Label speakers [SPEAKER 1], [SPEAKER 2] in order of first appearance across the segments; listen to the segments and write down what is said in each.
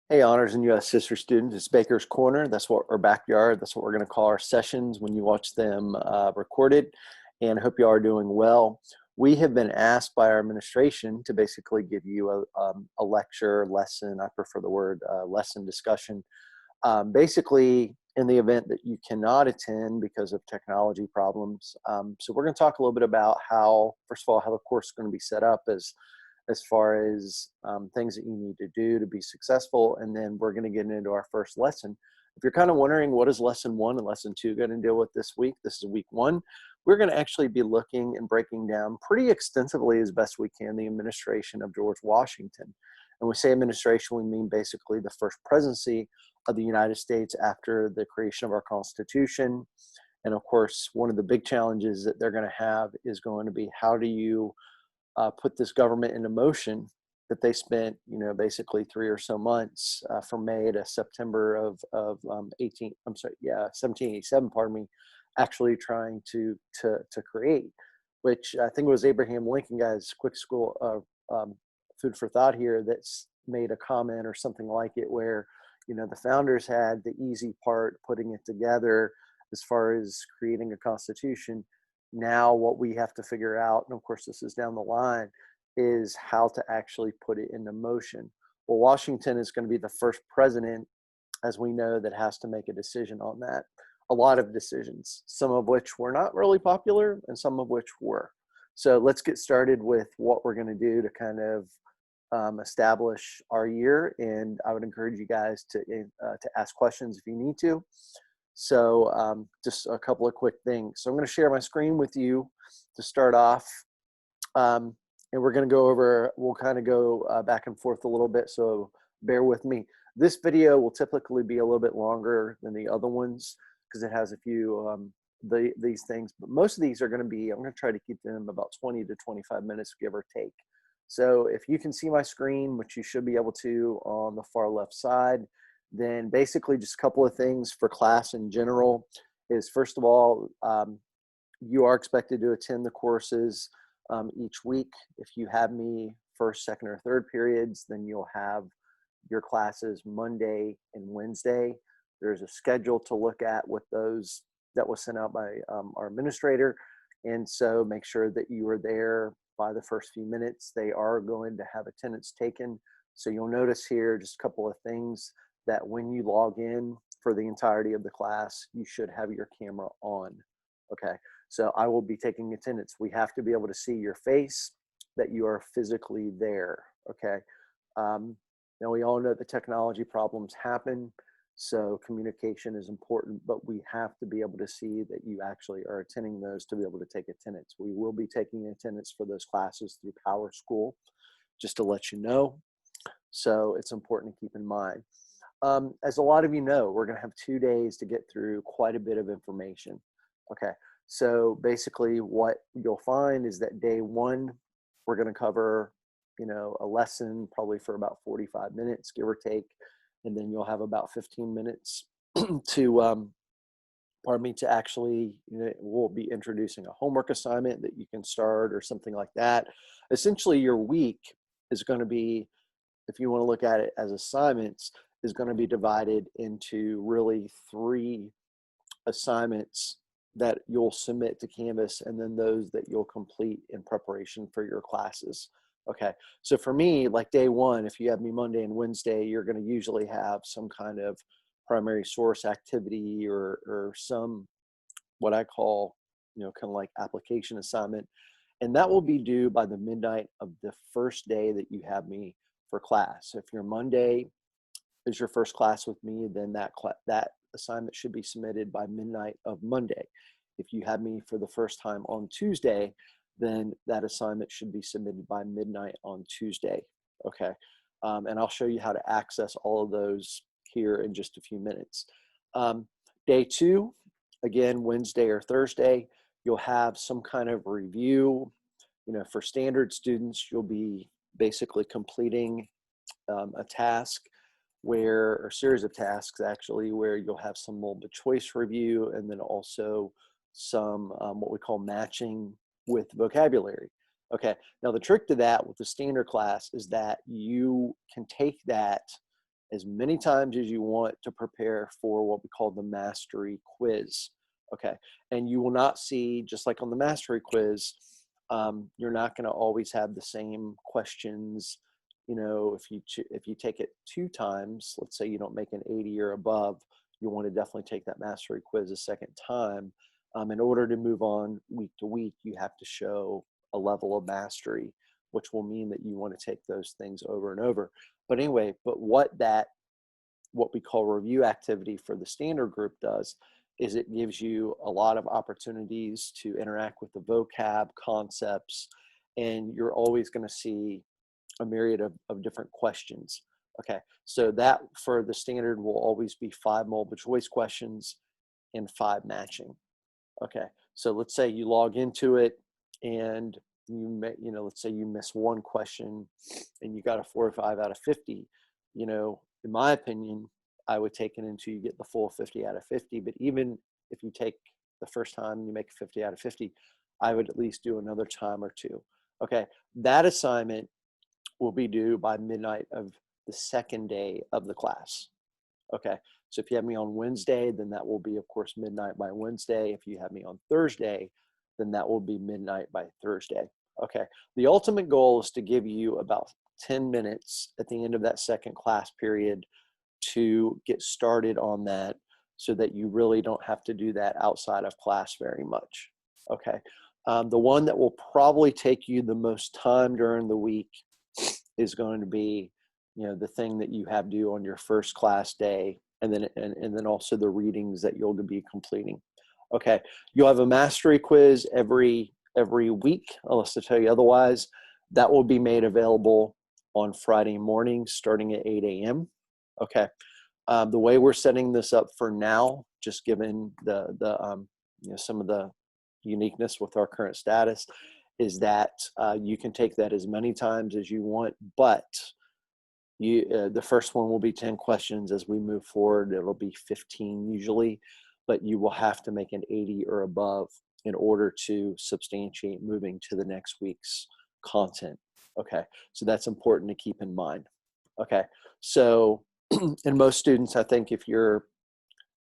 [SPEAKER 1] Hey, honors and U.S. sister students, it's Baker's Corner. That's what our backyard. That's what we're going to call our sessions when you watch them recorded. And I hope you are doing well. We have been asked by our administration to basically give you a lecture, lesson. I prefer the word lesson discussion. Basically, in the event that you cannot attend because of technology problems. So we're going to talk a little bit about how, first of all, how the course is going to be set up as far as things that you need to do to be successful. And then we're going to get into our first lesson. If you're kind of wondering what is lesson one and lesson two going to deal with this week, this is week one. We're going to actually be looking and breaking down pretty extensively as best we can the administration of George Washington. And we say administration, we mean basically the first presidency of the United States after the creation of our Constitution. And of course, one of the big challenges that they're going to have is going to be how do you put this government into motion that they spent, basically 3 or so months from May to September of 1787, pardon me, actually trying to create, which I think it was Abraham Lincoln, guys, quick school food for thought here, that's made a comment or something like it where, the founders had the easy part putting it together as far as creating a constitution. Now what we have to figure out, and of course this is down the line, is how to actually put it into motion. Well, Washington is going to be the first president, as we know, that has to make a decision on that. A lot of decisions, some of which were not really popular and some of which were. So let's get started with what we're going to do to kind of establish our year. And I would encourage you guys to ask questions if you need to. So just a couple of quick things. So I'm going to share my screen with you to start off. And we're going to go over, we'll kind of go back and forth a little bit. So bear with me. This video will typically be a little bit longer than the other ones because it has a few these things. But most of these are going to be, I'm going to try to keep them about 20 to 25 minutes, give or take. So if you can see my screen, which you should be able to on the far left side, then basically just a couple of things for class in general is, first of all, you are expected to attend the courses each week. If you have me first, second, or third periods, then you'll have your classes Monday and Wednesday. There's a schedule to look at with those that was sent out by our administrator. And so make sure that you are there by the first few minutes. They are going to have attendance taken. So you'll notice here just a couple of things, that when you log in for the entirety of the class, you should have your camera on. Okay, so I will be taking attendance. We have to be able to see your face, that you are physically there. Okay, now we all know the technology problems happen, so communication is important, but we have to be able to see that you actually are attending those to be able to take attendance. We will be taking attendance for those classes through Power School, just to let you know. So it's important to keep in mind. As a lot of you know, we're going to have 2 days to get through quite a bit of information. Okay, so basically what you'll find is that day one, we're going to cover, a lesson probably for about 45 minutes, give or take, and then you'll have about 15 minutes to, to actually, we'll be introducing a homework assignment that you can start or something like that. Essentially, your week is going to be, if you want to look at it as assignments, is going to be divided into really 3 assignments that you'll submit to Canvas, and then those that you'll complete in preparation for your classes. Okay, so for me, like day one, if you have me Monday and Wednesday, you're going to usually have some kind of primary source activity or some, what I call, kind of like application assignment. And that will be due by the midnight of the first day that you have me for class. So if your Monday is your first class with me, then that assignment should be submitted by midnight of Monday. If you have me for the first time on Tuesday, then that assignment should be submitted by midnight on Tuesday. Okay, and I'll show you how to access all of those here in just a few minutes. Day two, again, Wednesday or Thursday, you'll have some kind of review. For standard students, you'll be basically completing a task or series of tasks actually, where you'll have some multiple choice review and then also some what we call matching with vocabulary. Okay, now the trick to that with the standard class is that you can take that as many times as you want to prepare for what we call the mastery quiz. Okay. And you will not see, just like on the mastery quiz, you're not going to always have the same questions. You know, if you take it 2 times, let's say you don't make an 80 or above, you want to definitely take that mastery quiz a second time. In order to move on week to week, you have to show a level of mastery, which will mean that you want to take those things over and over. But anyway, what we call review activity for the standard group does is it gives you a lot of opportunities to interact with the vocab, concepts, and you're always going to see a myriad of different questions. Okay, so that for the standard will always be 5 multiple choice questions and 5 matching. Okay, so let's say you log into it and let's say you miss 1 question and you got a 4 or 5 out of 50. You know, in my opinion, I would take it until you get the full 50 out of 50. But even if you take the first time and you make 50 out of 50, I would at least do another time or 2. Okay, that assignment will be due by midnight of the second day of the class. Okay, so if you have me on Wednesday, then that will be, of course, midnight by Wednesday. If you have me on Thursday, then that will be midnight by Thursday. Okay, the ultimate goal is to give you about 10 minutes at the end of that second class period to get started on that so that you really don't have to do that outside of class very much. Okay, the one that will probably take you the most time during the week is going to be, the thing that you have due on your first class day, and then also the readings that you'll be completing. Okay, you'll have a mastery quiz every week, unless I tell you otherwise. That will be made available on Friday mornings starting at 8 a.m. Okay, the way we're setting this up for now, just given some of the uniqueness with our current status, is that you can take that as many times as you want, but the first one will be 10 questions. As we move forward, it'll be 15 usually, but you will have to make an 80 or above in order to substantiate moving to the next week's content. Okay, so that's important to keep in mind. Okay, so and most students, I think if you're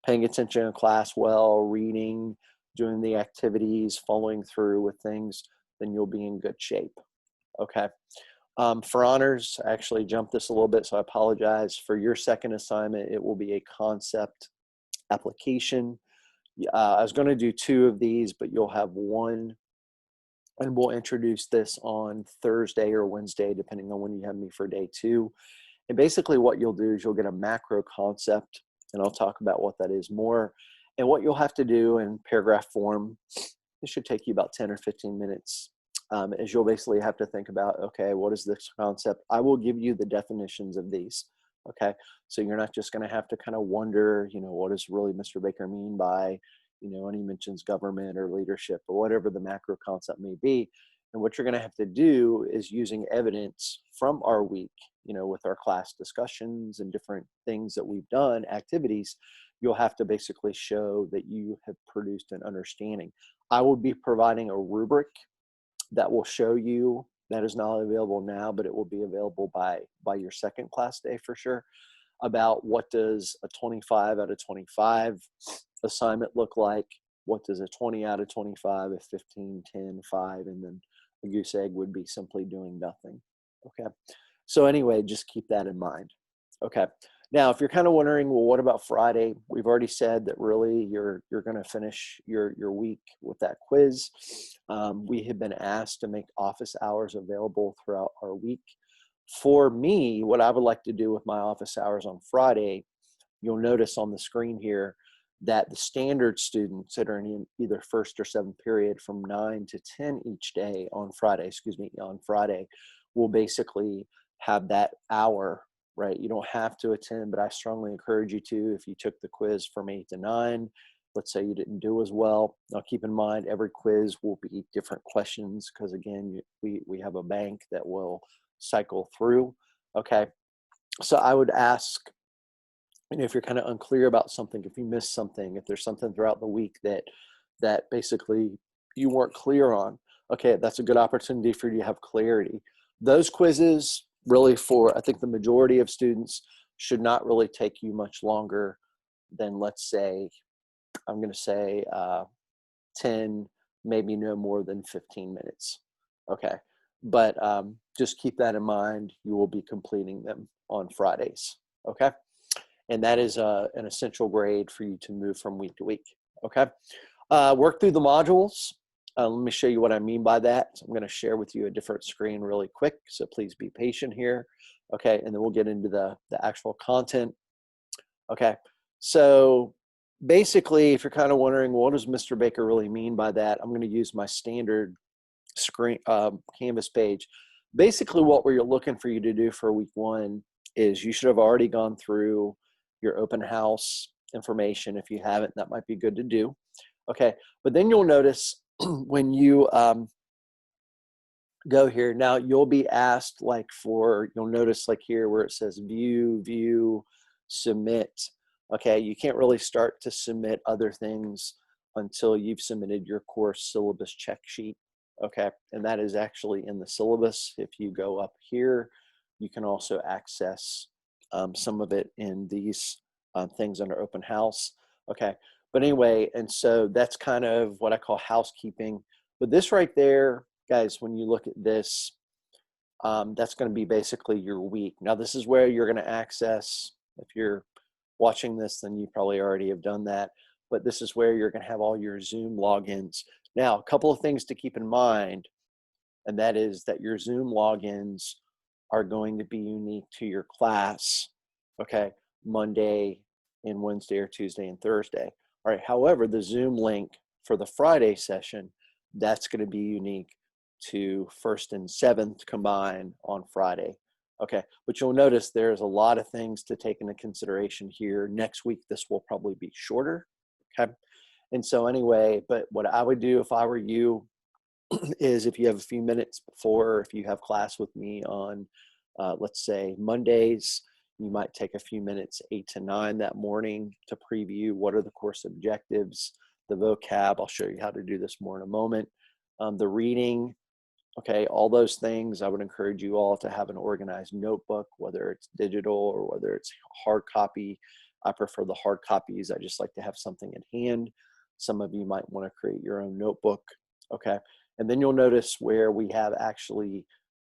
[SPEAKER 1] paying attention in class well, reading, doing the activities, following through with things, then you'll be in good shape. Okay. For honors, I actually jumped this a little bit, so I apologize. For your second assignment, it will be a concept application. I was going to do 2 of these, but you'll have 1, and we'll introduce this on Thursday or Wednesday, depending on when you have me for day 2. And basically what you'll do is you'll get a macro concept, and I'll talk about what that is more. And what you'll have to do in paragraph form, it should take you about 10 or 15 minutes, as you'll basically have to think about, okay, what is this concept? I will give you the definitions of these, okay? So you're not just going to have to kind of wonder, what does really Mr. Baker mean by, when he mentions government or leadership or whatever the macro concept may be. And what you're going to have to do is using evidence from our week, with our class discussions and different things that we've done, activities, you'll have to basically show that you have produced an understanding. I will be providing a rubric that will show you, that is not available now, but it will be available by your second class day for sure, about what does a 25 out of 25 assignment look like, what does a 20 out of 25, a 15, 10, 5, and then a goose egg would be simply doing nothing. Okay, so anyway, just keep that in mind. Okay, now if you're kind of wondering, well, what about Friday? We've already said that really you're going to finish your week with that quiz. We have been asked to make office hours available throughout our week. For me, what I would like to do with my office hours on Friday, you'll notice on the screen here that the standard students that are in either first or seventh period from 9 to 10 each day on Friday, will basically have that hour, right? You don't have to attend, but I strongly encourage you to. If you took the quiz from 8 to 9, let's say you didn't do as well. Now keep in mind, every quiz will be different questions because again, we have a bank that will cycle through. Okay, so I would ask, if you're kind of unclear about something, if you missed something, if there's something throughout the week that basically you weren't clear on, okay, that's a good opportunity for you to have clarity. Those quizzes really, for I think the majority of students, should not really take you much longer than, let's say, I'm going to say 10, maybe no more than 15 minutes. Okay. But just keep that in mind. You will be completing them on Fridays. Okay. And that is an essential grade for you to move from week to week. Okay. Work through the modules. Let me show you what I mean by that. So I'm going to share with you a different screen really quick. So please be patient here. Okay. And then we'll get into the actual content. Okay. So basically, if you're kind of wondering, what does Mr. Baker really mean by that? I'm going to use my standard screen Canvas page. Basically, what we're looking for you to do for week 1 is you should have already gone through your open house information. If you haven't, that might be good to do. Okay, but then you'll notice when you go here, now you'll be asked you'll notice like here where it says view, submit. Okay, you can't really start to submit other things until you've submitted your course syllabus check sheet. Okay, and that is actually in the syllabus. If you go up here, you can also access some of it in these things under open house. Okay, but anyway, and so that's kind of what I call housekeeping. But this right there, guys, when you look at this, that's going to be basically your week. Now, this is where you're going to access, if you're watching this, then you probably already have done that, but this is where you're going to have all your Zoom logins. Now, a couple of things to keep in mind, and that is that your Zoom logins are going to be unique to your class, okay, Monday and Wednesday or Tuesday and Thursday. All right, however, the Zoom link for the Friday session, that's going to be unique to 1st and 7th combined on Friday. Okay, but you'll notice there's a lot of things to take into consideration here. Next week, this will probably be shorter. Okay, and so anyway, but what I would do if I were you is if you have a few minutes before, if you have class with me on, let's say Mondays, you might take a few minutes, 8 to 9 that morning, to preview what are the course objectives, the vocab. I'll show you how to do this more in a moment. The reading, okay, all those things. I would encourage you all to have an organized notebook, whether it's digital or whether it's hard copy. I prefer the hard copies. I just like to have something in hand. Some of you might want to create your own notebook, okay? And then you'll notice where we have actually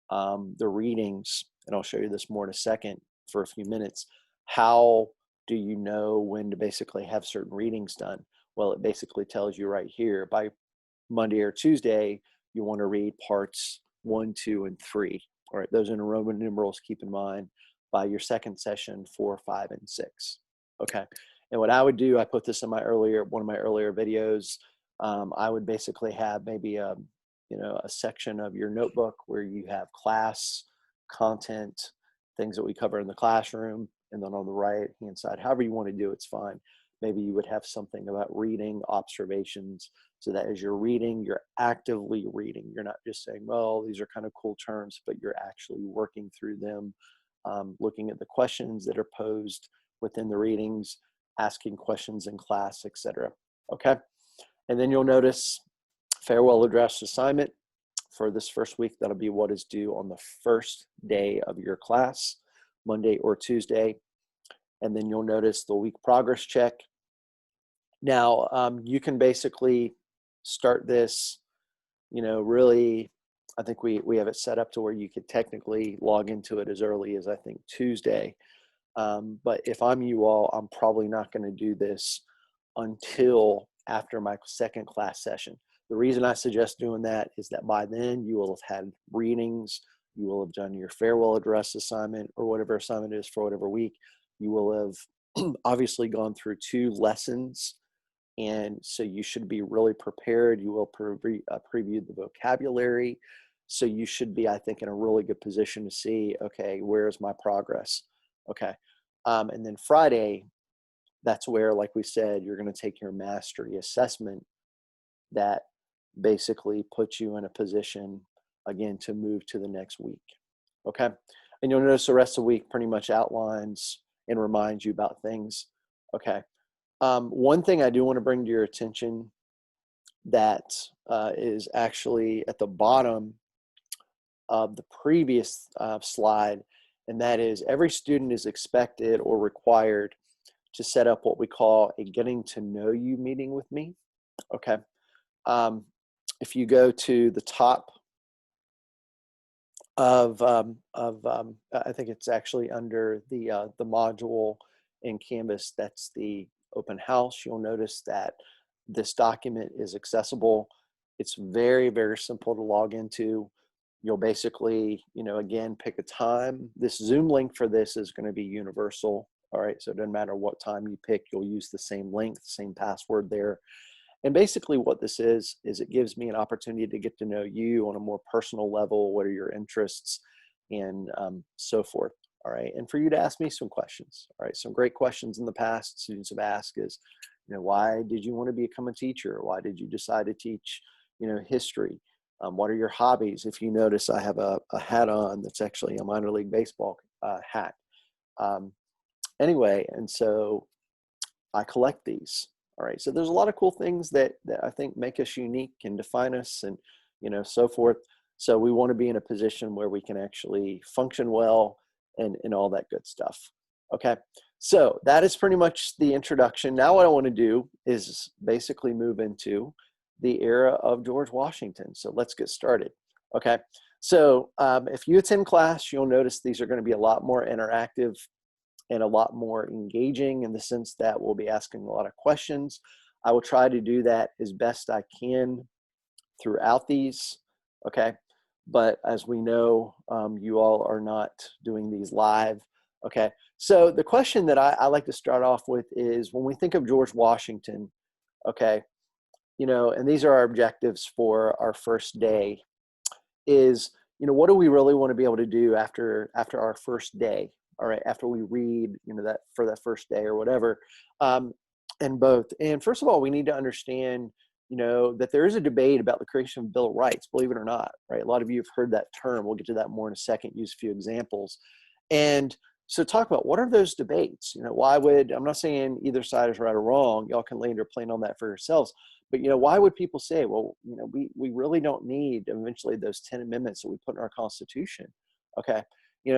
[SPEAKER 1] the readings, and I'll show you this more in a second for a few minutes. How do you know when to basically have certain readings done? Well, it basically tells you right here. By Monday or Tuesday, you want to read parts 1, 2, and 3. All right, those are in Roman numerals, keep in mind. By your second session, 4, 5, and 6. Okay, and what I would do, I put this in one of my earlier videos. I would basically have maybe a section of your notebook where you have class content, things that we cover in the classroom, and then on the right hand side, however you want to do it's fine. Maybe you would have something about reading, observations, so that as you're reading, you're actively reading. You're not just saying, well, these are kind of cool terms, but you're actually working through them, looking at the questions that are posed within the readings, asking questions in class, etc. Okay, and then you'll notice farewell address assignment for this first week. That'll be what is due on the first day of your class, Monday or Tuesday. And then you'll notice the week progress check. Now, you can basically start this, really, I think we have it set up to where you could technically log into it as early as, I think, Tuesday. But if I'm you all, I'm probably not going to do this until after my second class session. The reason I suggest doing that is that by then you will have had readings, you will have done your farewell address assignment or whatever assignment it is for whatever week. You will have obviously gone through 2 lessons, and so you should be really prepared. You will preview the vocabulary, so you should be, I think, in a really good position to see, okay, where's my progress? Okay, and then Friday, that's where, like we said, you're going to take your mastery assessment that basically puts you in a position, again, to move to the next week. Okay, and you'll notice the rest of the week pretty much outlines and reminds you about things. Okay, one thing I do want to bring to your attention that is actually at the bottom of the previous slide And that is every student is expected or required to set up what we call a getting to know you meeting with me. Okay. If you go to the top I think it's actually under the module in Canvas, that's the open house, you'll notice that this document is accessible. It's very, very simple to log into. You'll basically, again, pick a time. This Zoom link for this is going to be universal. All right. So it doesn't matter what time you pick, you'll use the same link, same password there. And basically what this is it gives me an opportunity to get to know you on a more personal level. What are your interests and so forth. All right. And for you to ask me some questions. All right. Some great questions in the past students have asked is, why did you want to become a teacher? Why did you decide to teach, history? What are your hobbies? If you notice, I have a hat on that's actually a minor league baseball hat. Anyway, and so I collect these. All right. So there's a lot of cool things that I think make us unique and define us and, so forth. So we want to be in a position where we can actually function well and all that good stuff. Okay. So that is pretty much the introduction. Now what I want to do is basically move into the era of George Washington. So let's get started. Okay. So if you attend class, you'll notice these are going to be a lot more interactive and a lot more engaging in the sense that we'll be asking a lot of questions. I will try to do that as best I can throughout these, okay? But as we know, you all are not doing these live, okay? So the question that I like to start off with is when we think of George Washington, okay, and these are our objectives for our first day, is, what do we really want to be able to do after our first day? All right, after we read, that for that first day or whatever, and both. And first of all, we need to understand, that there is a debate about the creation of Bill of Rights, believe it or not, right? A lot of you have heard that term. We'll get to that more in a second, use a few examples. And so talk about what are those debates? Why would, I'm not saying either side is right or wrong. Y'all can land your plane on that for yourselves. But, why would people say, well, we really don't need eventually those 10 amendments that we put in our Constitution, okay?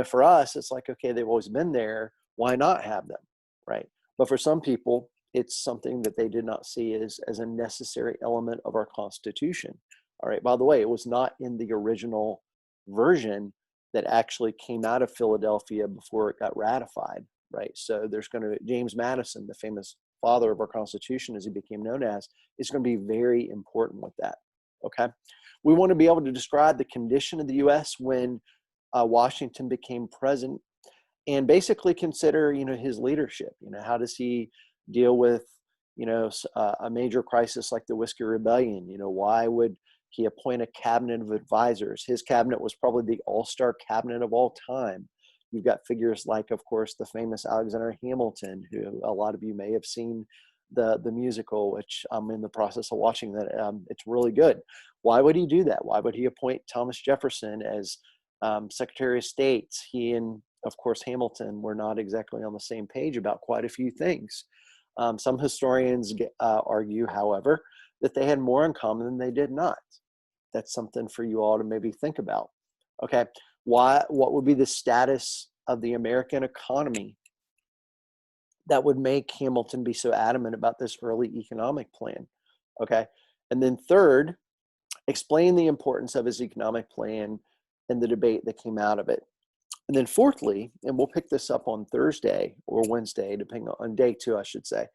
[SPEAKER 1] For us, it's like, okay, they've always been there. Why not have them, right? But for some people, it's something that they did not see as a necessary element of our Constitution. All right, by the way, it was not in the original version that actually came out of Philadelphia before it got ratified, right? So there's going to, James Madison, the famous father of our Constitution, as he became known as, is going to be very important with that, okay? We want to be able to describe the condition of the U.S. when Washington became president, and basically consider, his leadership. How does he deal with, a major crisis like the Whiskey Rebellion? Why would he appoint a cabinet of advisors? His cabinet was probably the all-star cabinet of all time. You've got figures like, of course, the famous Alexander Hamilton, who a lot of you may have seen the musical, which I'm in the process of watching that. It's really good. Why would he do that? Why would he appoint Thomas Jefferson as Secretary of State? He and, of course, Hamilton were not exactly on the same page about quite a few things. Some historians argue, however, that they had more in common than they did not. That's something for you all to maybe think about. Okay, what would be the status of the American economy that would make Hamilton be so adamant about this early economic plan? Okay, and then third, explain the importance of his economic plan and the debate that came out of it. And then fourthly, and we'll pick this up on Thursday or Wednesday, depending on day 2, I should say,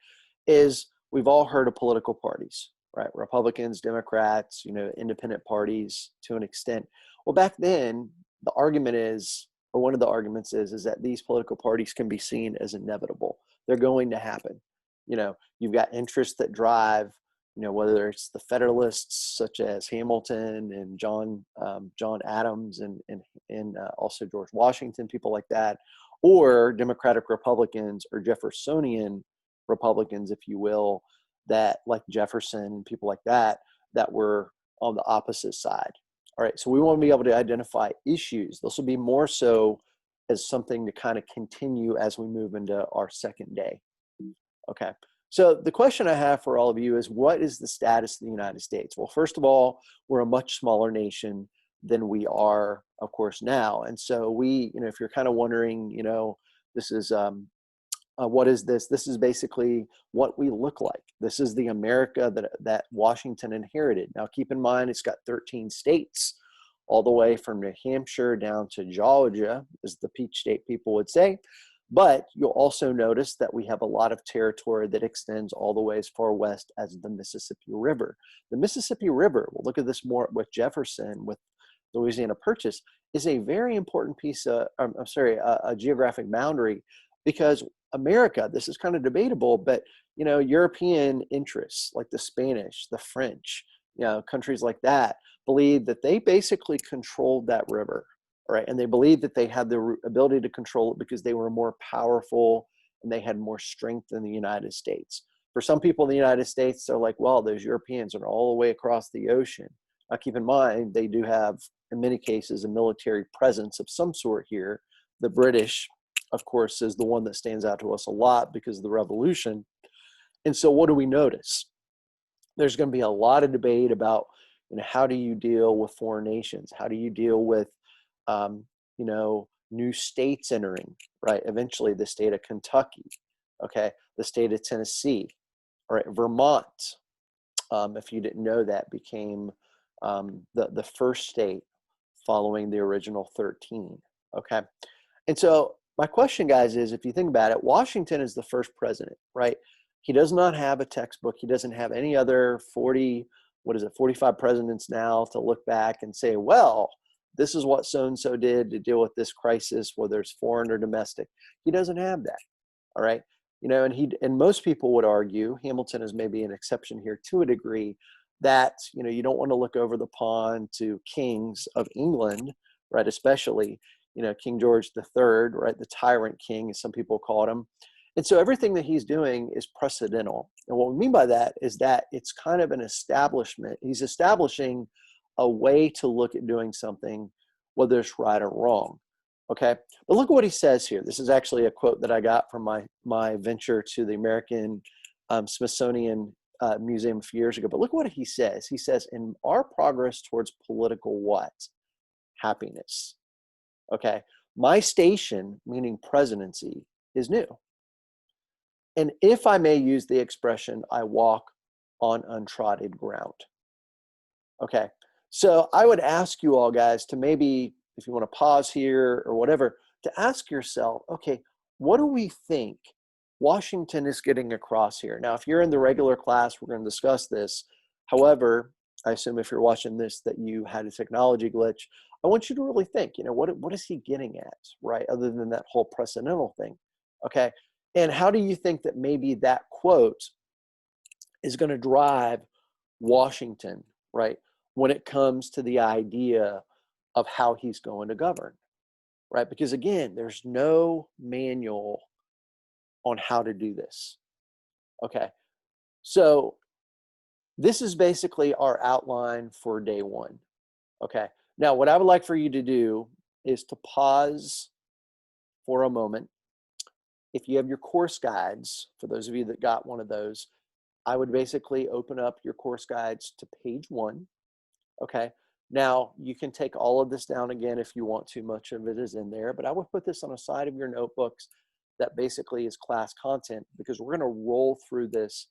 [SPEAKER 1] is we've all heard of political parties, right? Republicans, Democrats, independent parties to an extent. Well, back then, the argument is, or one of the arguments is that these political parties can be seen as inevitable. They're going to happen. You've got interests that drive, whether it's the Federalists such as Hamilton and John Adams and also George Washington, people like that, or Democratic Republicans or Jeffersonian Republicans, if you will, that like Jefferson, people like that were on the opposite side. All right, so we want to be able to identify issues. This will be more so as something to kind of continue as we move into our second day. Okay. So the question I have for all of you is, what is the status of the United States? Well, first of all, we're a much smaller nation than we are, of course, now. And so we, if you're kind of wondering, this is what is this? This is basically what we look like. This is the America that Washington inherited. Now, keep in mind, it's got 13 states, all the way from New Hampshire down to Georgia, as the Peach State people would say. But you'll also notice that we have a lot of territory that extends all the way as far west as the Mississippi River. The Mississippi River, we'll look at this more with Jefferson, with Louisiana Purchase, is a very important piece of, a geographic boundary, because America, this is kind of debatable, but European interests like the Spanish, the French, countries like that, believed that they basically controlled that river, right? And they believed that they had the ability to control it because they were more powerful and they had more strength than the United States. For some people in the United States, they're like, well, those Europeans are all the way across the ocean. Now, keep in mind, they do have, in many cases, a military presence of some sort here. The British, of course, is the one that stands out to us a lot because of the revolution. And so what do we notice? There's going to be a lot of debate about, how do you deal with foreign nations? How do you deal with, new states entering, right? Eventually the state of Kentucky, okay? The state of Tennessee, all right? Vermont, if you didn't know that, became the first state following the original 13, okay? And so my question, guys, is if you think about it, Washington is the first president, right? He does not have a textbook. He doesn't have any other 45 presidents now to look back and say, well, this is what so-and-so did to deal with this crisis, whether it's foreign or domestic. He doesn't have that, all right? And most people would argue, Hamilton is maybe an exception here to a degree, that, you don't want to look over the pond to kings of England, right? Especially, King George III, right? The tyrant king, as some people called him. And so everything that he's doing is precedental. And what we mean by that is that it's kind of an establishment. He's establishing a way to look at doing something, whether it's right or wrong. Okay. But look at what he says here. This is actually a quote that I got from my venture to the American Smithsonian Museum a few years ago. But look what he says. He says, in our progress towards political what? Happiness. Okay. My station, meaning presidency, is new. And if I may use the expression, I walk on untrodden ground. Okay. So I would ask you all, guys, to maybe, if you want to pause here or whatever, to ask yourself, okay, what do we think Washington is getting across here? Now, if you're in the regular class, we're going to discuss this. However, I assume if you're watching this that you had a technology glitch. I want you to really think, what is he getting at, right? Other than that whole precedental thing, okay? And how do you think that maybe that quote is going to drive Washington, right, when it comes to the idea of how he's going to govern, right? Because again, there's no manual on how to do this, okay? So this is basically our outline for day one, okay? Now, what I would like for you to do is to pause for a moment. If you have your course guides, for those of you that got one of those, I would basically open up your course guides to page 1, okay? Now, you can take all of this down again if you want to. Much of it is in there, but I would put this on the side of your notebooks that basically is class content, because we're going to roll through this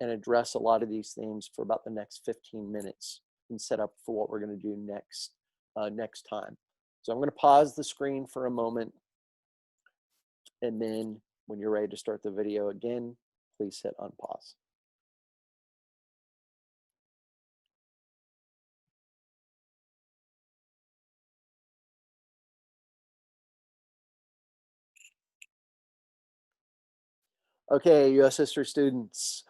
[SPEAKER 1] and address a lot of these themes for about the next 15 minutes and set up for what we're going to do next time. So I'm going to pause the screen for a moment, and then when you're ready to start the video again, please hit unpause. Okay, U.S. history students,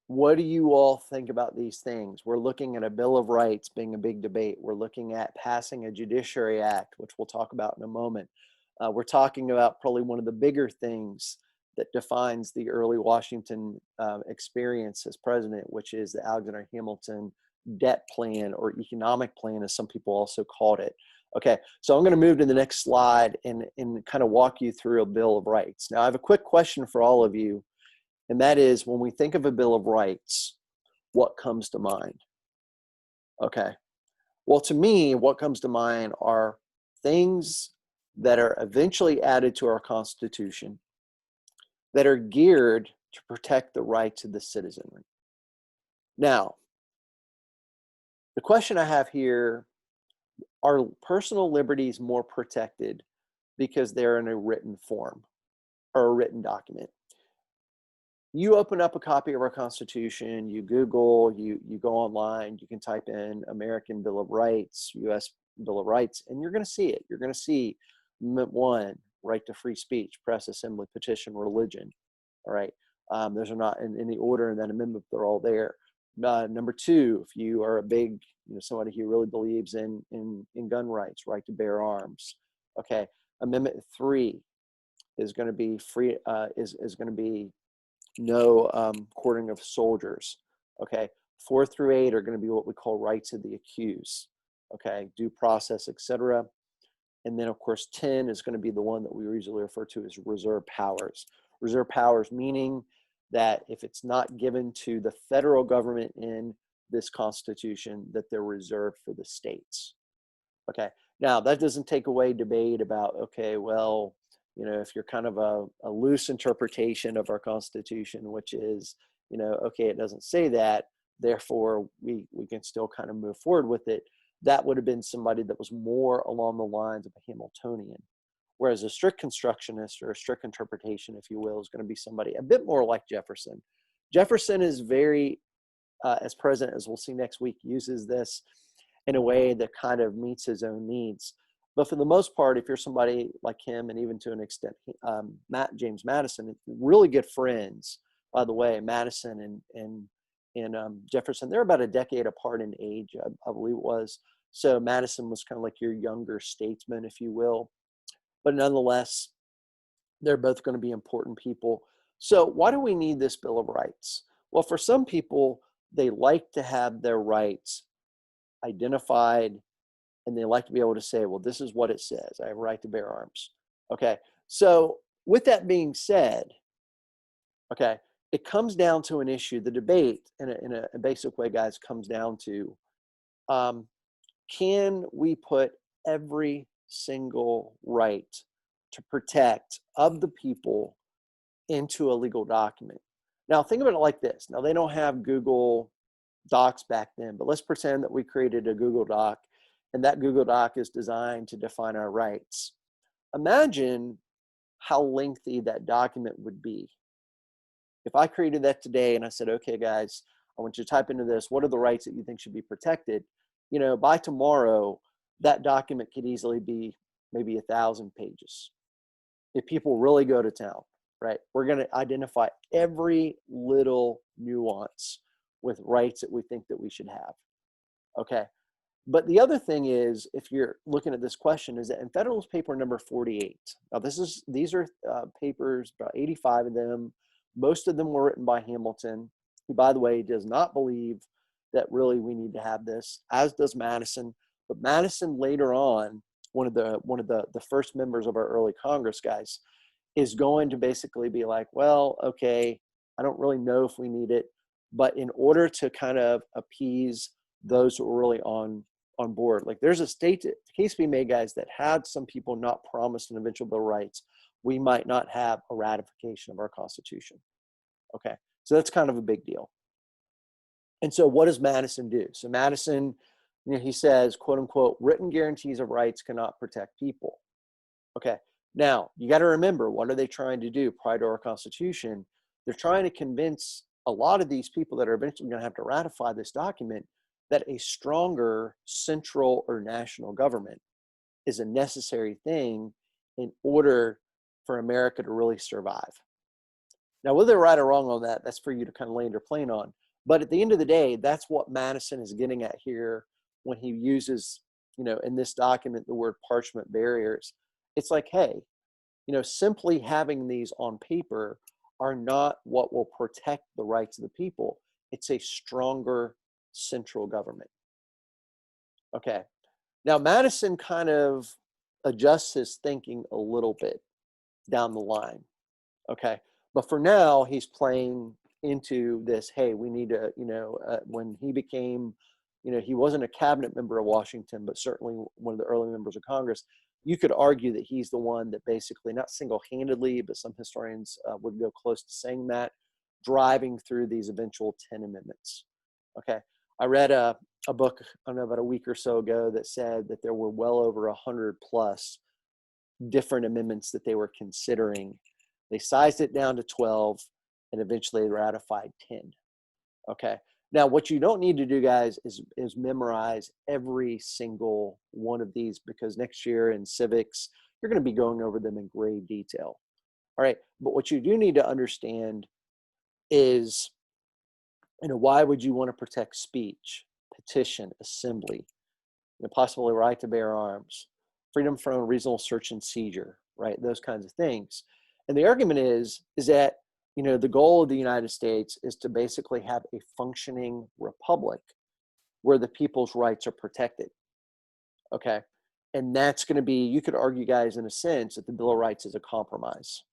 [SPEAKER 1] what do you all think about these things? We're looking at a Bill of Rights being a big debate. We're looking at passing a Judiciary Act, which we'll talk about in a moment. We're talking about probably one of the bigger things that defines the early Washington experience as president, which is the Alexander Hamilton debt plan, or economic plan, as some people also called it. Okay, so I'm going to move to the next slide and kind of walk you through a Bill of Rights. Now, I have a quick question for all of you, and that is, when we think of a Bill of Rights, what comes to mind? Okay, Well, to me, what comes to mind are things that are eventually added to our Constitution that are geared to protect the rights of the citizenry. Now, the question I have here, are personal liberties more protected because they're in a written form or a written document? You open up a copy of our Constitution, you Google, you go online, you can type in American Bill of Rights, U.S. Bill of Rights, and you're going to see it. You're going to see Amendment 1, right to free speech, press, assembly, petition, religion. All right. Those are not in any order in that amendment, they're all there. Number 2, if you are a big, somebody who really believes in gun rights, right to bear arms. Okay. Amendment 3 is going to be free, is going to be no quartering of soldiers. Okay. 4 through 8 are going to be what we call rights of the accused. Okay. Due process, etc. And then, of course, 10 is going to be the one that we usually refer to as reserve powers. Reserve powers meaning that if it's not given to the federal government in this Constitution, that they're reserved for the states. Okay. Now, that doesn't take away debate about, okay, well, if you're kind of a loose interpretation of our Constitution, which is, okay, it doesn't say that, therefore we can still kind of move forward with it. That would have been somebody that was more along the lines of a Hamiltonian. Whereas a strict constructionist or a strict interpretation, if you will, is going to be somebody a bit more like Jefferson. Jefferson is very, as president, as we'll see next week, uses this in a way that kind of meets his own needs. But for the most part, if you're somebody like him, and even to an extent, James Madison, really good friends, by the way, Madison and Jefferson, they're about a decade apart in age, I believe it was. So Madison was kind of like your younger statesman, if you will. But nonetheless, they're both going to be important people. So why do we need this Bill of Rights? Well, for some people, they like to have their rights identified, and they like to be able to say, well, this is what it says. I have a right to bear arms. Okay. So with that being said, okay, it comes down to an issue. The debate in a basic way, guys, comes down to, can we put every single right to protect of the people into a legal document? Now, think about it like this. Now, they don't have Google Docs back then, but let's pretend that we created a Google Doc, and that Google Doc is designed to define our rights. Imagine how lengthy that document would be. If I created that today and I said, okay, guys, I want you to type into this, what are the rights that you think should be protected? By tomorrow, that document could easily be maybe 1,000 pages. If people really go to town, right? We're going to identify every little nuance with rights that we think that we should have. Okay. But the other thing is, if you're looking at this question, is that in Federalist Paper number 48, now these are papers, about 85 of them. Most of them were written by Hamilton, who, by the way, does not believe that really we need to have this, as does Madison. But Madison later on, one of the first members of our early Congress, guys, is going to basically be like, well, okay, I don't really know if we need it, but in order to kind of appease those who are really on board, like there's a case to be made, guys, that had some people not promised an eventual Bill of Rights, we might not have a ratification of our Constitution. Okay, so that's kind of a big deal. And so what does Madison do? So Madison, he says, quote unquote, written guarantees of rights cannot protect people. Okay, now you got to remember, what are they trying to do prior to our Constitution? They're trying to convince a lot of these people that are eventually going to have to ratify this document that a stronger central or national government is a necessary thing in order for America to really survive. Now, whether they're right or wrong on that, that's for you to kind of land your plane on. But at the end of the day, that's what Madison is getting at here when he uses, in this document, the word parchment barriers. It's like, hey, simply having these on paper are not what will protect the rights of the people. It's a stronger central government. Okay. Now, Madison kind of adjusts his thinking a little bit down the line. Okay. But for now, he's playing into this, hey, we need to, when he became you know, he wasn't a cabinet member of Washington, but certainly one of the early members of Congress. You could argue that he's the one that basically, not single-handedly, but some historians would go close to saying that, driving through these eventual 10 amendments. Okay. I read a book, I don't know, about a week or so ago that said that there were well over 100 plus different amendments that they were considering. They sized it down to 12 and eventually ratified 10. Okay. Now, what you don't need to do, guys, is memorize every single one of these, because next year in civics, you're going to be going over them in grave detail. All right. But what you do need to understand is, you know, why would you want to protect speech, petition, assembly, you know, possibly right to bear arms, freedom from reasonable search and seizure, right? Those kinds of things. And the argument is that, you know, the goal of the United States is to basically have a functioning republic where the people's rights are protected. Okay. And that's going to be, you could argue, guys, in a sense, that the Bill of Rights is a compromise.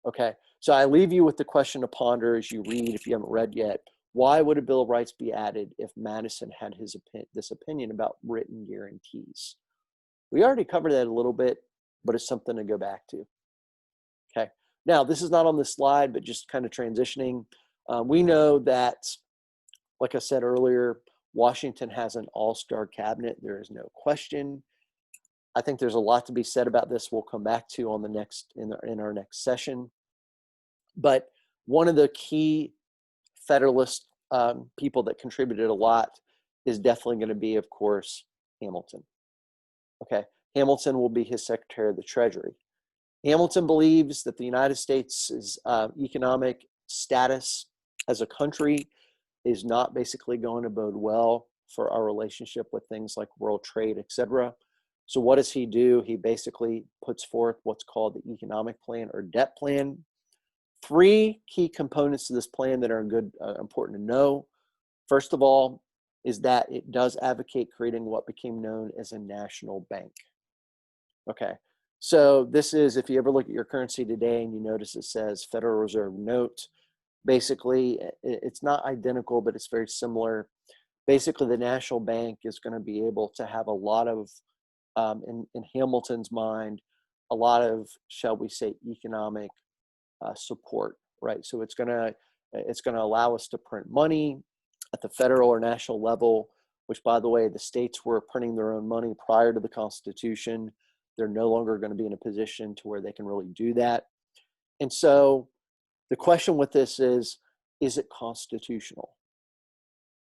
[SPEAKER 1] Okay. So I leave you with the question to ponder as you read, if you haven't read yet. Why would a Bill of Rights be added if Madison had this opinion about written guarantees? We already covered that a little bit, but it's something to go back to. Okay. Now, this is not on this slide, but just kind of transitioning. We know that, like I said earlier, Washington has an all-star cabinet. There is no question. I think there's a lot to be said about this. We'll come back to on the next in our next session. But one of the key Federalist people that contributed a lot is definitely going to be, of course, Hamilton. Okay, Hamilton will be his Secretary of the Treasury. Hamilton believes that the United States' economic status as a country is not basically going to bode well for our relationship with things like world trade, etc. So what does he do? He basically puts forth what's called the economic plan or debt plan. Three key components to this plan that are important to know. First of all, is that it does advocate creating what became known as a national bank. Okay, so this is, if you ever look at your currency today and you notice it says Federal Reserve Note, basically it's not identical, but it's very similar. Basically, the national bank is going to be able to have a lot of, in Hamilton's mind, a lot of, shall we say, economic support, right? So it's going to allow us to print money at the federal or national level, which, by the way, the states were printing their own money prior to the Constitution. They're no longer going to be in a position to where they can really do that. And so the question with this is it constitutional?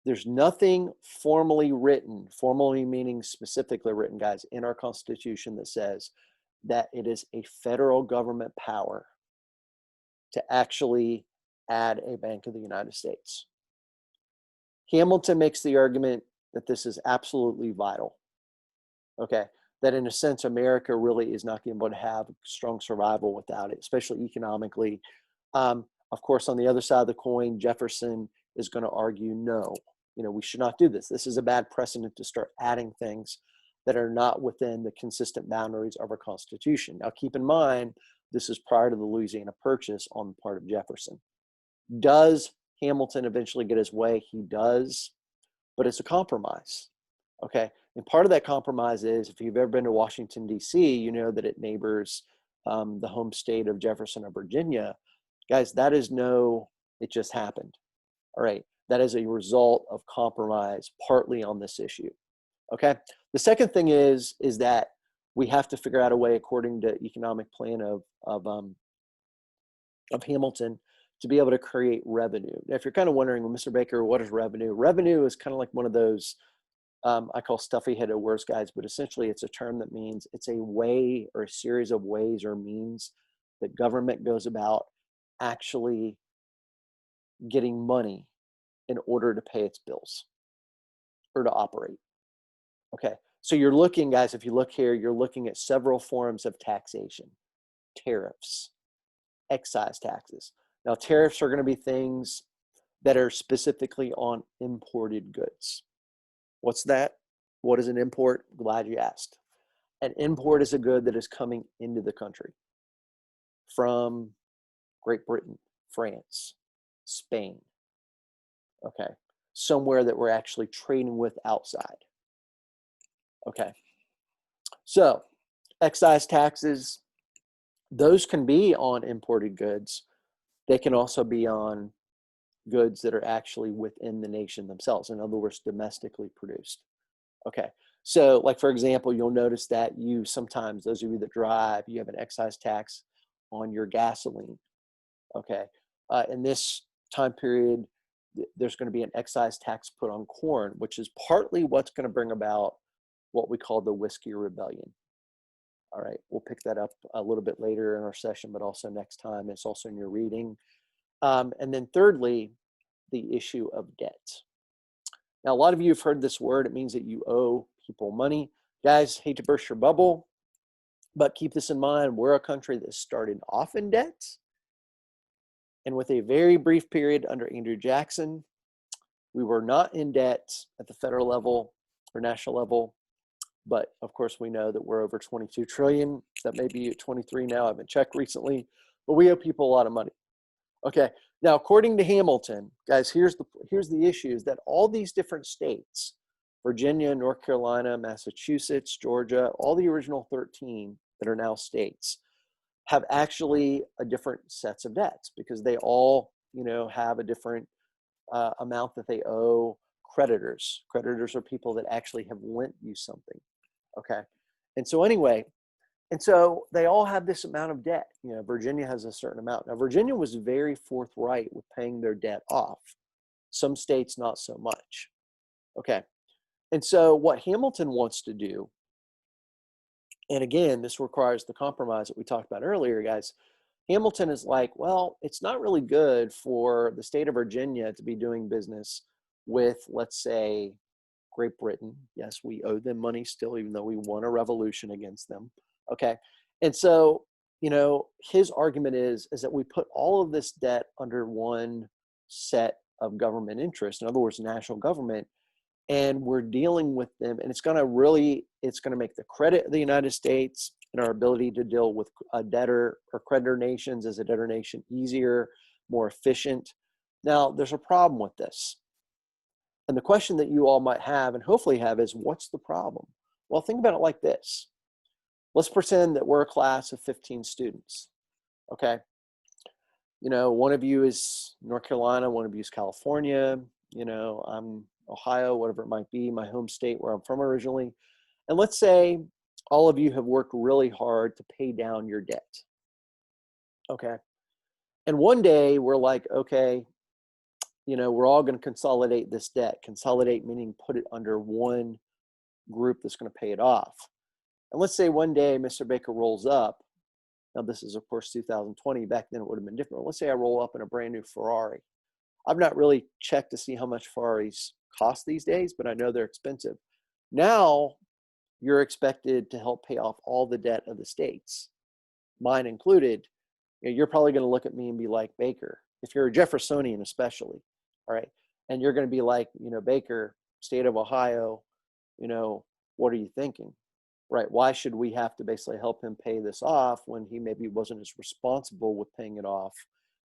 [SPEAKER 1] There's nothing formally written, formally meaning specifically written, guys, in our Constitution that says that it is a federal government power to actually add a Bank of the United States. Hamilton makes the argument that this is absolutely vital. Okay, that in a sense, America really is not going to be able to have strong survival without it, especially economically. Of course, on the other side of the coin, Jefferson is going to argue, no, you know, we should not do this. This is a bad precedent to start adding things that are not within the consistent boundaries of our Constitution. Now, keep in mind, this is prior to the Louisiana Purchase on the part of Jefferson. Does Hamilton eventually get his way? He does, but it's a compromise. Okay, and part of that compromise is, if you've ever been to Washington, D.C., you know that it neighbors the home state of Jefferson of Virginia. Guys, that is it just happened. All right, that is a result of compromise, partly on this issue. Okay, the second thing is that we have to figure out a way, according to economic plan of Hamilton, to be able to create revenue. Now, if you're kind of wondering, well, Mr. Baker, what is revenue? Revenue is kind of like one of those I call stuffy-headed words, guys, but essentially it's a term that means it's a way or a series of ways or means that government goes about actually getting money in order to pay its bills or to operate. Okay, so you're looking, guys, if you look here, you're looking at several forms of taxation: tariffs, excise taxes. Now, tariffs are going to be things that are specifically on imported goods. What's that? What is an import? Glad you asked. An import is a good that is coming into the country from Great Britain, France, Spain. Okay, somewhere that we're actually trading with outside. Okay. So excise taxes, those can be on imported goods. They can also be on goods that are actually within the nation themselves. In other words, domestically produced. Okay. So like, for example, you'll notice that you sometimes, those of you that drive, you have an excise tax on your gasoline. Okay. In this time period, there's going to be an excise tax put on corn, which is partly what's going to bring about what we call the Whiskey Rebellion. All right. We'll pick that up a little bit later in our session, but also next time. It's also in your reading. And then thirdly, the issue of debt. Now, a lot of you have heard this word. It means that you owe people money. Guys, hate to burst your bubble, but keep this in mind. We're a country that started off in debt. And with a very brief period under Andrew Jackson, we were not in debt at the federal level or national level. But of course, we know that we're over 22 trillion. That may be at 23 now. I haven't checked recently, but we owe people a lot of money. Okay. Now, according to Hamilton, guys, here's the issue is that all these different states, Virginia, North Carolina, Massachusetts, Georgia, all the original 13 that are now states have actually a different sets of debts because they all, have a different amount that they owe creditors. Creditors are people that actually have lent you something. Okay. And so anyway, they all have this amount of debt. Virginia has a certain amount. Now, Virginia was very forthright with paying their debt off. Some states, not so much. Okay. And so what Hamilton wants to do, and again, this requires the compromise that we talked about earlier, guys. Hamilton is like, well, it's not really good for the state of Virginia to be doing business with, let's say, Great Britain. Yes, we owe them money still, even though we won a revolution against them. Okay. And so, his argument is that we put all of this debt under one set of government interest, in other words, national government, and we're dealing with them. And it's going to make the credit of the United States and our ability to deal with a debtor or creditor nations as a debtor nation easier, more efficient. Now, there's a problem with this. And the question that you all might have and hopefully have is, what's the problem? Well, think about it like this. Let's pretend that we're a class of 15 students, okay? One of you is North Carolina, one of you is California, I'm Ohio, whatever it might be, my home state where I'm from originally. And let's say all of you have worked really hard to pay down your debt, okay? And one day we're like, okay, we're all going to consolidate this debt. Consolidate meaning put it under one group that's going to pay it off. And let's say one day Mr. Baker rolls up. Now, this is, of course, 2020. Back then, it would have been different. Let's say I roll up in a brand new Ferrari. I've not really checked to see how much Ferraris cost these days, but I know they're expensive. Now, you're expected to help pay off all the debt of the states, mine included. You're probably going to look at me and be like, Baker, if you're a Jeffersonian especially, all right, and you're going to be like, Baker, state of Ohio, what are you thinking? Right? Why should we have to basically help him pay this off when he maybe wasn't as responsible with paying it off,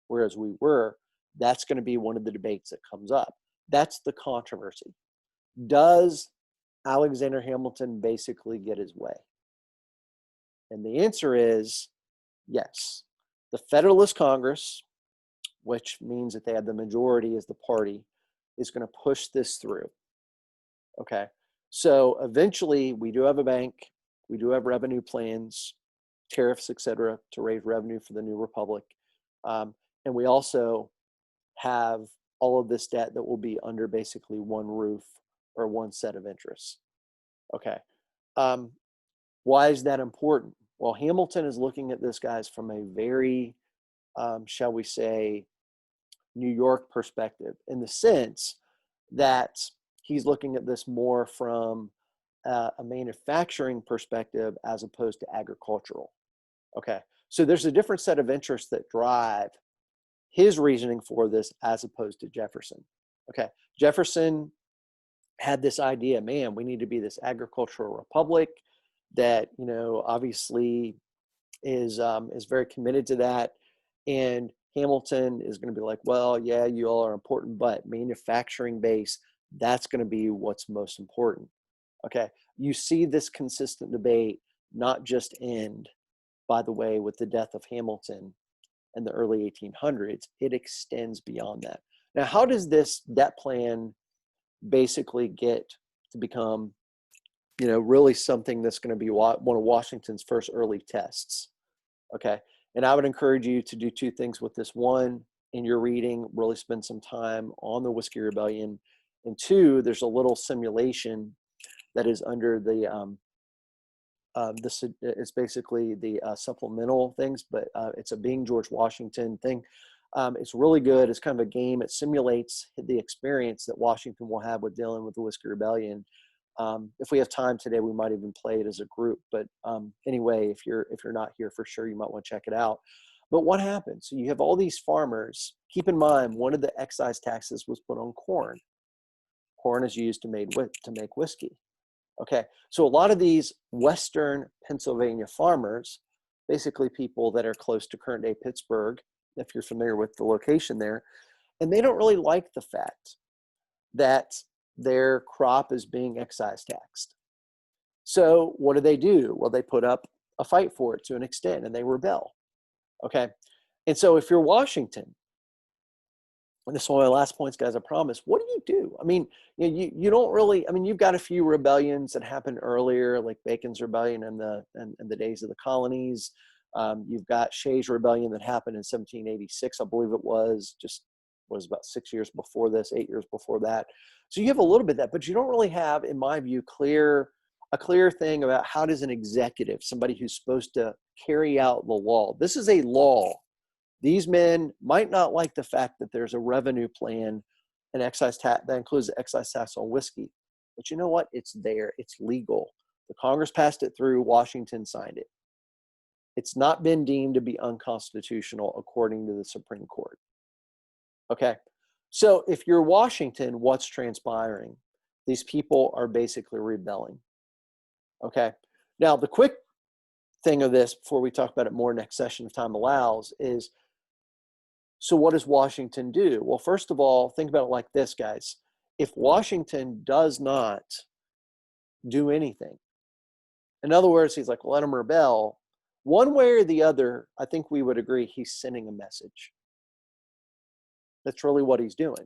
[SPEAKER 1] whereas we were? That's going to be one of the debates that comes up. That's the controversy. Does Alexander Hamilton basically get his way? And the answer is yes. The Federalist Congress, which means that they have the majority as the party, is going to push this through. Okay. So eventually we do have a bank. We do have revenue plans, tariffs, et cetera, to raise revenue for the new republic. And we also have all of this debt that will be under basically one roof or one set of interests. Okay. Why is that important? Well, Hamilton is looking at this, guys, from a very, shall we say, New York perspective, in the sense that he's looking at this more from a manufacturing perspective as opposed to agricultural. Okay. So there's a different set of interests that drive his reasoning for this as opposed to Jefferson. Okay. Jefferson had this idea, man, we need to be this agricultural republic that, obviously is very committed to that. And Hamilton is going to be like, well, yeah, you all are important, but manufacturing base, that's going to be what's most important. Okay. You see this consistent debate not just end, by the way, with the death of Hamilton in the early 1800s, it extends beyond that. Now, how does this debt plan basically get to become, really something that's going to be one of Washington's first early tests? Okay. And I would encourage you to do two things with this. One, in your reading, really spend some time on the Whiskey Rebellion. And two, there's a little simulation that is under this. It's basically the supplemental things, but it's a Being George Washington thing. It's really good. It's kind of a game. It simulates the experience that Washington will have with dealing with the Whiskey Rebellion. If we have time today, we might even play it as a group. But anyway, if you're not here for sure, you might want to check it out. But what happens? So you have all these farmers. Keep in mind, one of the excise taxes was put on corn. Corn is used to make whiskey. Okay, so a lot of these Western Pennsylvania farmers, basically people that are close to current day Pittsburgh, if you're familiar with the location there, and they don't really like the fact that their crop is being excise taxed. So what do? Well, they put up a fight for it to an extent, and they rebel. Okay, and so if you're Washington, and this is one of my last points, guys, I promise. What do? I mean, you don't really. I mean, you've got a few rebellions that happened earlier, like Bacon's Rebellion in the days of the colonies. You've got Shays' Rebellion that happened in 1786, I believe it was. Was about 6 years before this, 8 years before that. So you have a little bit of that, but you don't really have, in my view, a clear thing about how does an executive, somebody who's supposed to carry out the law. This is a law. These men might not like the fact that there's a revenue plan, an excise tax that includes the excise tax on whiskey. But you know what? It's there. It's legal. The Congress passed it through. Washington signed it. It's not been deemed to be unconstitutional according to the Supreme Court. Okay. So if you're Washington, what's transpiring? These people are basically rebelling. Okay. Now, the quick thing of this, before we talk about it more next session if time allows, is so what does Washington do? Well, first of all, think about it like this, guys. If Washington does not do anything, in other words, he's like, well, let them rebel. One way or the other, I think we would agree he's sending a message. That's really what he's doing.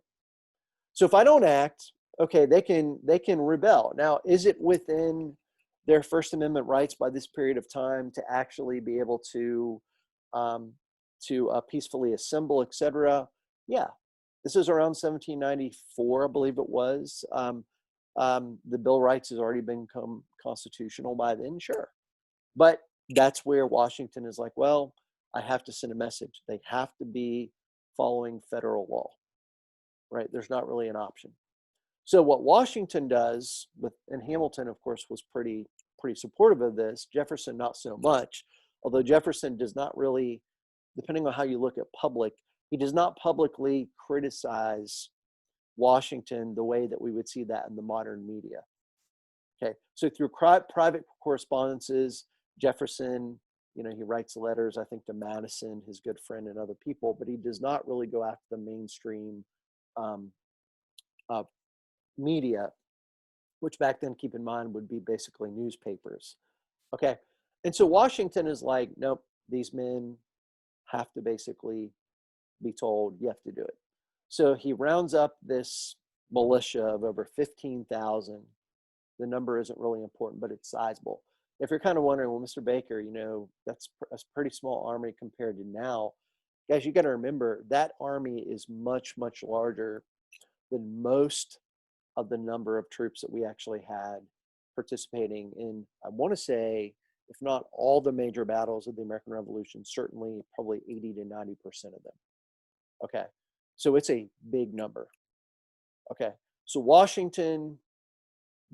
[SPEAKER 1] So if I don't act, okay, they can rebel. Now, is it within their First Amendment rights by this period of time to actually be able to peacefully assemble, etc.? Yeah, this is around 1794, I believe it was. The Bill of Rights has already become constitutional by then, sure. But that's where Washington is like, well, I have to send a message. They have to be following federal law, right? There's not really an option. So what Washington does, and Hamilton, of course, was pretty supportive of this. Jefferson, not so much, although Jefferson does not really, depending on how you look at public, he does not publicly criticize Washington the way that we would see that in the modern media. Okay, so through private correspondences, Jefferson, he writes letters, I think, to Madison, his good friend, and other people, but he does not really go after the mainstream media, which back then, keep in mind, would be basically newspapers. Okay, and so Washington is like, nope, these men have to basically be told, you have to do it. So he rounds up this militia of over 15,000. The number isn't really important, but it's sizable. If you're kind of wondering, well, Mr. Baker, that's a pretty small army compared to now. Guys, you got to remember that army is much, much larger than most of the number of troops that we actually had participating in, I want to say, if not all the major battles of the American Revolution, certainly probably 80 to 90% of them. Okay, so it's a big number. Okay, so Washington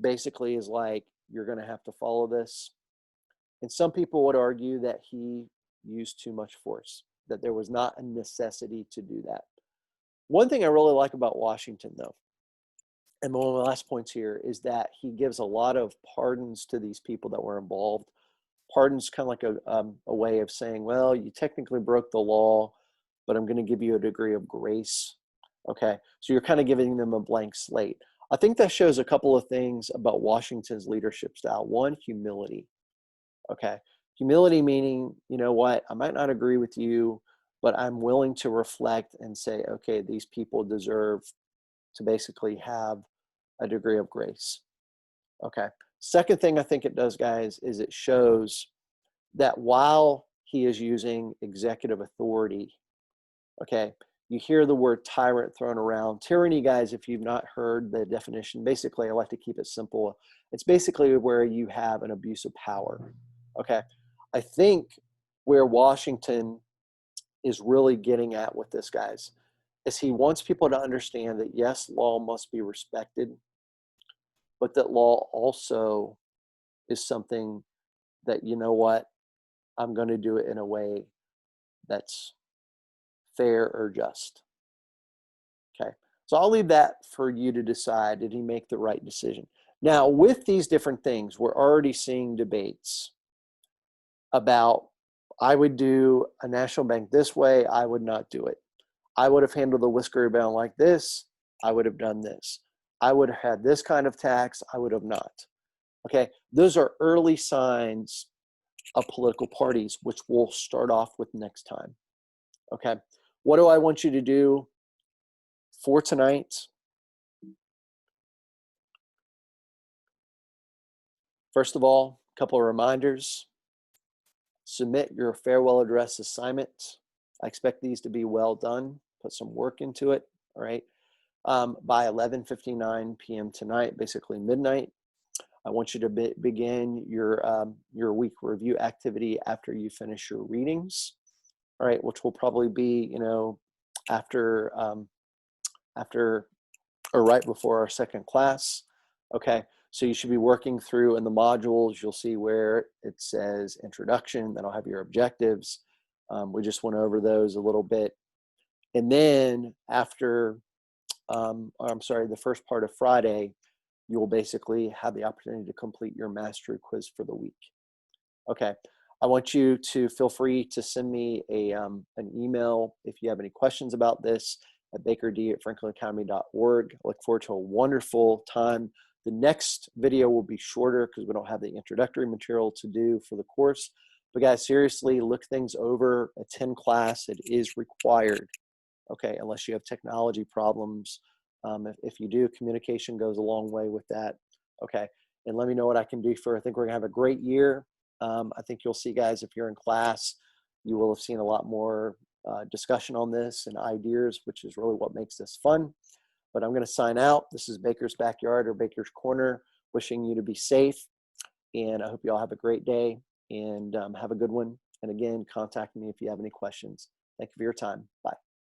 [SPEAKER 1] basically is like, you're going to have to follow this. And some people would argue that he used too much force, that there was not a necessity to do that. One thing I really like about Washington, though, and one of my last points here, is that he gives a lot of pardons to these people that were involved. Pardons kind of like a way of saying, well, you technically broke the law, but I'm going to give you a degree of grace. Okay, so you're kind of giving them a blank slate. I think that shows a couple of things about Washington's leadership style. One, humility. Okay, humility meaning, you know what, I might not agree with you, but I'm willing to reflect and say, okay, these people deserve to basically have a degree of grace. Okay. Second thing I think it does, guys, is it shows that while he is using executive authority, okay, you hear the word tyrant thrown around. Tyranny, guys, if you've not heard the definition, basically, I like to keep it simple. It's basically where you have an abuse of power. Okay. I think where Washington is really getting at with this, guys, is he wants people to understand that, yes, law must be respected, but that law also is something that, you know what, I'm going to do it in a way that's fair or just. Okay. So I'll leave that for you to decide. Did he make the right decision? Now, with these different things, we're already seeing debates about, I would do a national bank this way, I would not do it. I would have handled the whisker bill like this, I would have done this. I would have had this kind of tax, I would have not. Okay, those are early signs of political parties, which we'll start off with next time. Okay, what do I want you to do for tonight? First of all, a couple of reminders. Submit your farewell address assignment. I expect these to be well done. Put some work into it, all right? By 11:59 p.m. tonight, basically midnight. I want you to begin your week review activity after you finish your readings, all right, which will probably be, you know, after or right before our second class. Okay, so you should be working through in the modules. You'll see where it says introduction. That'll have your objectives. We just went over those a little bit, and then after, I'm sorry, the first part of Friday, you will basically have the opportunity to complete your mastery quiz for the week. Okay, I want you to feel free to send me an email if you have any questions about this at bakerd@franklinacademy.org. I look forward to a wonderful time. The next video will be shorter because we don't have the introductory material to do for the course. But guys, seriously, look things over. Attend class. It is required. Okay, unless you have technology problems. If you do, communication goes a long way with that. Okay, and let me know what I can do for. I think we're gonna have a great year. I think you'll see, guys, if you're in class, you will have seen a lot more discussion on this and ideas, which is really what makes this fun. But I'm gonna sign out. This is Baker's Backyard or Baker's Corner, wishing you to be safe. And I hope you all have a great day and have a good one. And again, contact me if you have any questions. Thank you for your time. Bye.